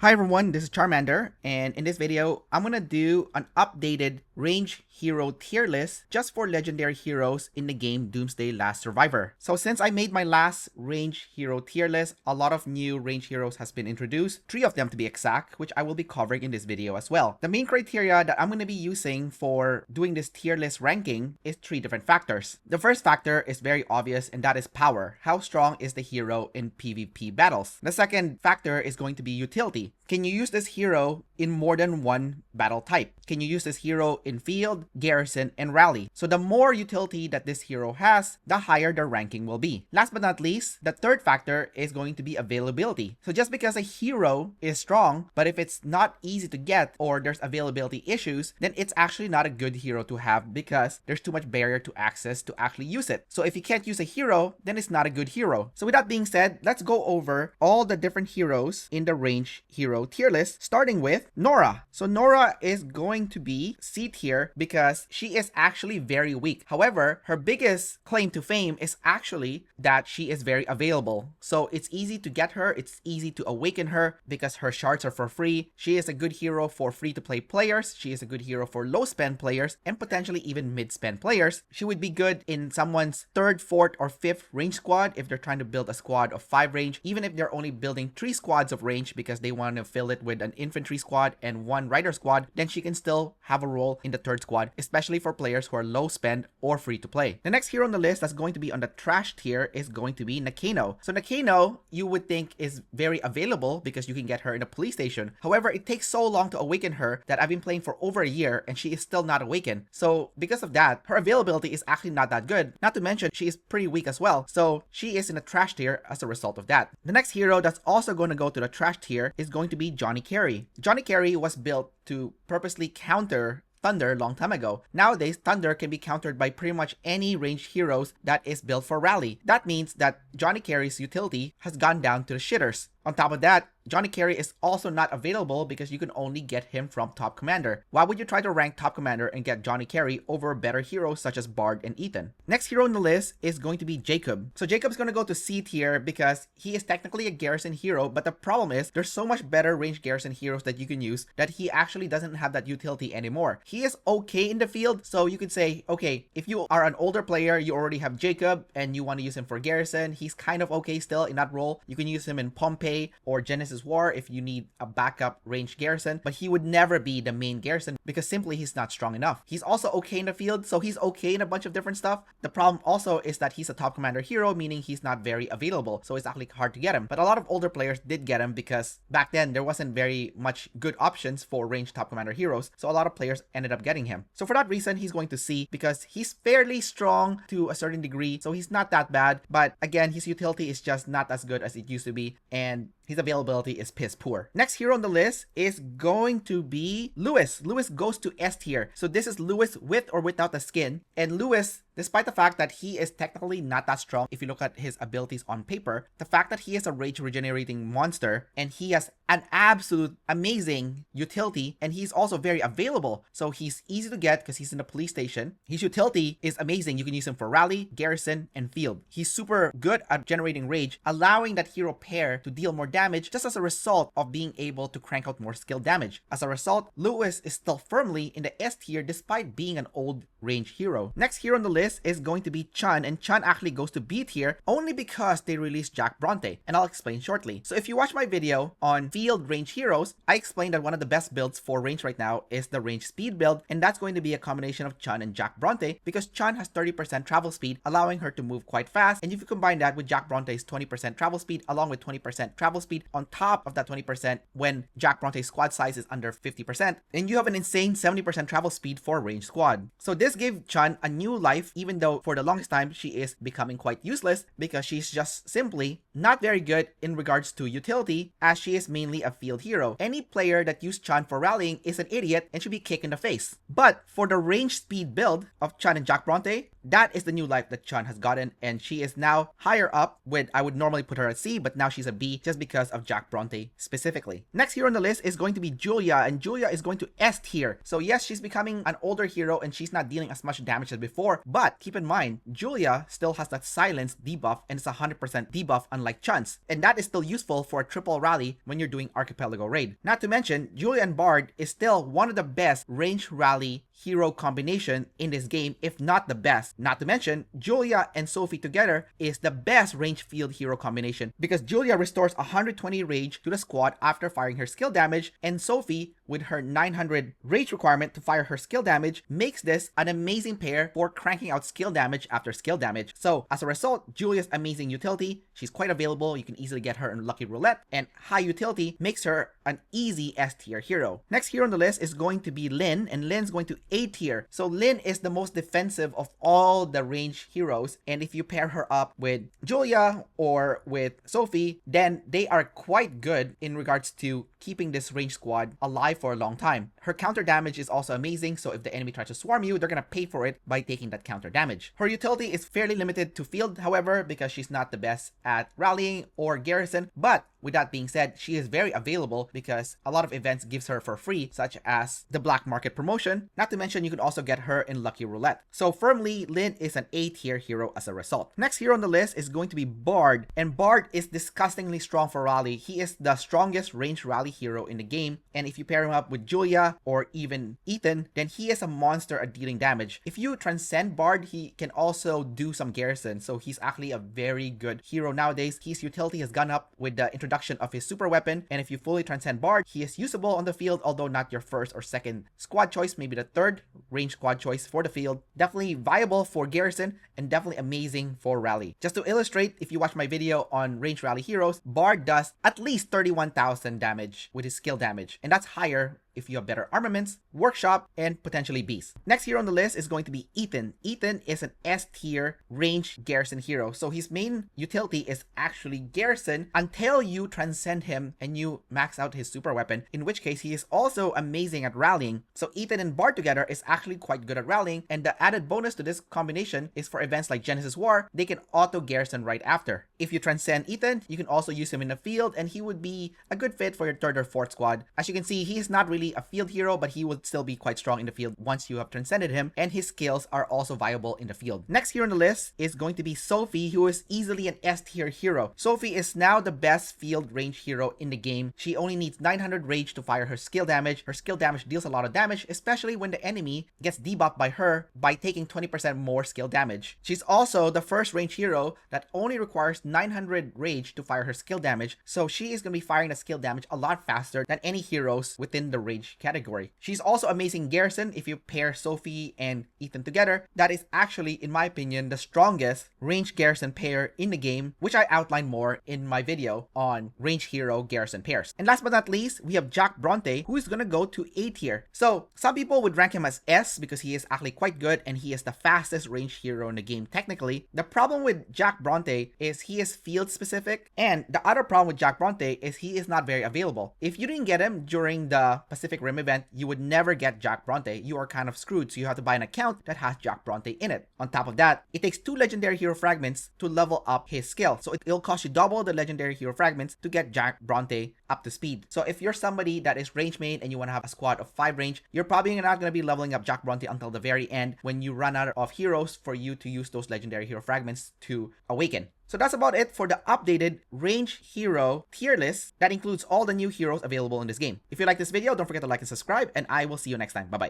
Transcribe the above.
Hi everyone, this is Charmander, and in this video, I'm gonna do an updated range hero tier list just for legendary heroes in the game Doomsday Last Survivor. So since I made my last range hero tier list, a lot of new range heroes has been introduced, 3 of them to be exact, which I will be covering in this video as well. The main criteria that I'm gonna be using for doing this tier list ranking is 3 different factors. The first factor is very obvious, and that is power. How strong is the hero in PvP battles? The second factor is going to be utility. Can you use this hero in more than one battle type? Can you use this hero in field, garrison, and rally? So the more utility that this hero has, the higher the ranking will be. Last but not least, the third factor is going to be availability. So just because a hero is strong, but if it's not easy to get or there's availability issues, then it's actually not a good hero to have because there's too much barrier to access to actually use it. So if you can't use a hero, then it's not a good hero. So with that being said, let's go over all the different heroes in the range hero tier list, starting with Nora. So Nora is going to be C tier because she is actually very weak. However, her biggest claim to fame is actually that she is very available. So it's easy to get her, it's easy to awaken her because her shards are for free. She is a good hero for free-to-play players. She is a good hero for low-spend players and potentially even mid-spend players. She would be good in someone's 3rd, 4th, or 5th range squad if they're trying to build a squad of 5 range, even if they're only building 3 squads of range because they want to fill it with an infantry squad and 1 rider squad, then she can still have a role in the 3rd squad, especially for players who are low spend or free to play. The next hero on the list that's going to be on the trash tier is going to be Nakano. So Nakano, you would think is very available because you can get her in a police station. However, it takes so long to awaken her that I've been playing for over a year and she is still not awakened. So because of that, her availability is actually not that good. Not to mention, she is pretty weak as well. So she is in the trash tier as a result of that. The next hero that's also going to go to the trash tier is going to be Johnny Carey. Johnny Carey was built to purposely counter Thunder long time ago. Nowadays, Thunder can be countered by pretty much any ranged heroes that is built for rally. That means that Johnny Carey's utility has gone down to the shitters. On top of that, Johnny Carey is also not available because you can only get him from Top Commander. Why would you try to rank Top Commander and get Johnny Carey over better heroes such as Bard and Ethan? Next hero on the list is going to be Jacob. So Jacob's going to go to C tier because he is technically a garrison hero, but the problem is there's so much better ranged garrison heroes that you can use that he actually doesn't have that utility anymore. He is okay in the field, so you could say, okay, if you are an older player, you already have Jacob and you want to use him for garrison, he's kind of okay still in that role. You can use him in Pompeii or Genesis War if you need a backup ranged garrison, but he would never be the main garrison because simply he's not strong enough. He's also okay in the field, so he's okay in a bunch of different stuff. The problem also is that he's a top commander hero, meaning he's not very available, so it's actually hard to get him. But a lot of older players did get him because back then there wasn't very much good options for ranged top commander heroes, so a lot of players ended up getting him. So for that reason, he's going to C because he's fairly strong to a certain degree, so he's not that bad, but again, his utility is just not as good as it used to be, and his availability is piss poor. Next hero on the list is going to be Lewis. Lewis goes to S tier. So this is Lewis with or without the skin. And Lewis, despite the fact that he is technically not that strong if you look at his abilities on paper, the fact that he is a rage regenerating monster and he has an absolute amazing utility and he's also very available. So he's easy to get because he's in the police station. His utility is amazing. You can use him for rally, garrison, and field. He's super good at generating rage, allowing that hero pair to deal more damage just as a result of being able to crank out more skill damage. As a result, Lewis is still firmly in the S tier despite being an old range hero. Next hero on the list is going to be Chun, and Chun actually goes to B tier only because they released Jack Bronte, and I'll explain shortly. So if you watch my video on field range heroes, I explained that one of the best builds for range right now is the range speed build, and that's going to be a combination of Chun and Jack Bronte because Chun has 30% travel speed, allowing her to move quite fast, and if you combine that with Jack Bronte's 20% travel speed along with 20% travel speed on top of that 20% when Jack Bronte's squad size is under 50%, and you have an insane 70% travel speed for a range squad. So this gave Chun a new life, even though for the longest time she is becoming quite useless because she's just simply not very good in regards to utility as she is mainly a field hero. Any player that used Chun for rallying is an idiot and should be kicked in the face. But for the range speed build of Chun and Jack Bronte, that is the new life that Chun has gotten, and she is now higher up with, I would normally put her at C, but now she's a B just because of Jack Bronte specifically. Next hero on the list is going to be Julia, and Julia is going to S tier. So yes, she's becoming an older hero and she's not dealing as much damage as before, but But keep in mind, Julia still has that silence debuff and it's 100% debuff unlike Chun's. And that is still useful for a triple rally when you're doing Archipelago Raid. Not to mention, Julia and Bard is still one of the best range rally hero combination in this game, if not the best. Not to mention, Julia and Sophie together is the best range field hero combination because Julia restores 120 rage to the squad after firing her skill damage, and Sophie, with her 900 rage requirement to fire her skill damage, makes this an amazing pair for cranking out skill damage after skill damage. So as a result, Julia's amazing utility, she's quite available, you can easily get her in Lucky Roulette, and high utility makes her an easy S tier hero. Next hero on the list is going to be Lynn, and Lynn's going to A tier. So Lynn is the most defensive of all the range heroes, and if you pair her up with Julia or with Sophie, then they are quite good in regards to keeping this range squad alive for a long time. Her counter damage is also amazing, so if the enemy tries to swarm you, they're gonna pay for it by taking that counter damage. Her utility is fairly limited to field, however, because she's not the best at rallying or garrison, but with that being said, she is very available because a lot of events gives her for free, such as the black market promotion. Not to mention, you can also get her in Lucky Roulette. So firmly, Lynn is an A tier hero as a result. Next hero on the list is going to be Bard, and Bard is disgustingly strong for rally. He is the strongest range rally hero in the game, and if you pair him up with Julia or even Ethan, then he is a monster at dealing damage. If you transcend Bard, he can also do some garrison, so he's actually a very good hero nowadays. His utility has gone up with the introduction of his super weapon, and if you fully transcend Bard, he is usable on the field, although not your first or second squad choice, maybe the third range squad choice for the field. Definitely viable for garrison and definitely amazing for rally. Just to illustrate, if you watch my video on range rally heroes, Bard does at least 31,000 damage with his skill damage, and that's higher if you have better armaments, workshop, and potentially beast. Next hero on the list is going to be Ethan. Ethan is an S tier range garrison hero, so his main utility is actually garrison until you transcend him and you max out his super weapon, in which case he is also amazing at rallying. So Ethan and Bard together is actually quite good at rallying, and the added bonus to this combination is for events like Genesis War, they can auto garrison right after. If you transcend Ethan, you can also use him in the field, and he would be a good fit for your third or fourth squad. As you can see, he is not really a field hero, but he would still be quite strong in the field once you have transcended him, and his skills are also viable in the field. Next hero on the list is going to be Sophie, who is easily an S tier hero. Sophie is now the best field range hero in the game. She only needs 900 rage to fire her skill damage. Her skill damage deals a lot of damage, especially when the enemy gets debuffed by her by taking 20% more skill damage. She's also the first range hero that only requires 900 rage to fire her skill damage, so she is going to be firing the skill damage a lot faster than any heroes within the range category. She's also amazing garrison. If you pair Sophie and Ethan together, that is actually, in my opinion, the strongest range garrison pair in the game, which I outlined more in my video on range hero garrison pairs. And last but not least, we have Jack Bronte, who is gonna go to A tier. So some people would rank him as S because he is actually quite good and he is the fastest range hero in the game technically. The problem with Jack Bronte is he is field specific, and the other problem with Jack Bronte is he is not very available. If you didn't get him during the Pacific Rim event, you would never get Jack Bronte. You are kind of screwed, so you have to buy an account that has Jack Bronte in it. On top of that, it takes 2 legendary hero fragments to level up his skill, so it'll cost you double the legendary hero fragments to get Jack Bronte up to speed. So if you're somebody that is range main and you want to have a squad of 5 range, you're probably not going to be leveling up Jack Bronte until the very end when you run out of heroes for you to use those legendary hero fragments to awaken. So that's about it for the updated range hero tier list that includes all the new heroes available in this game. If you like this video, don't forget to like and subscribe, and I will see you next time. Bye bye.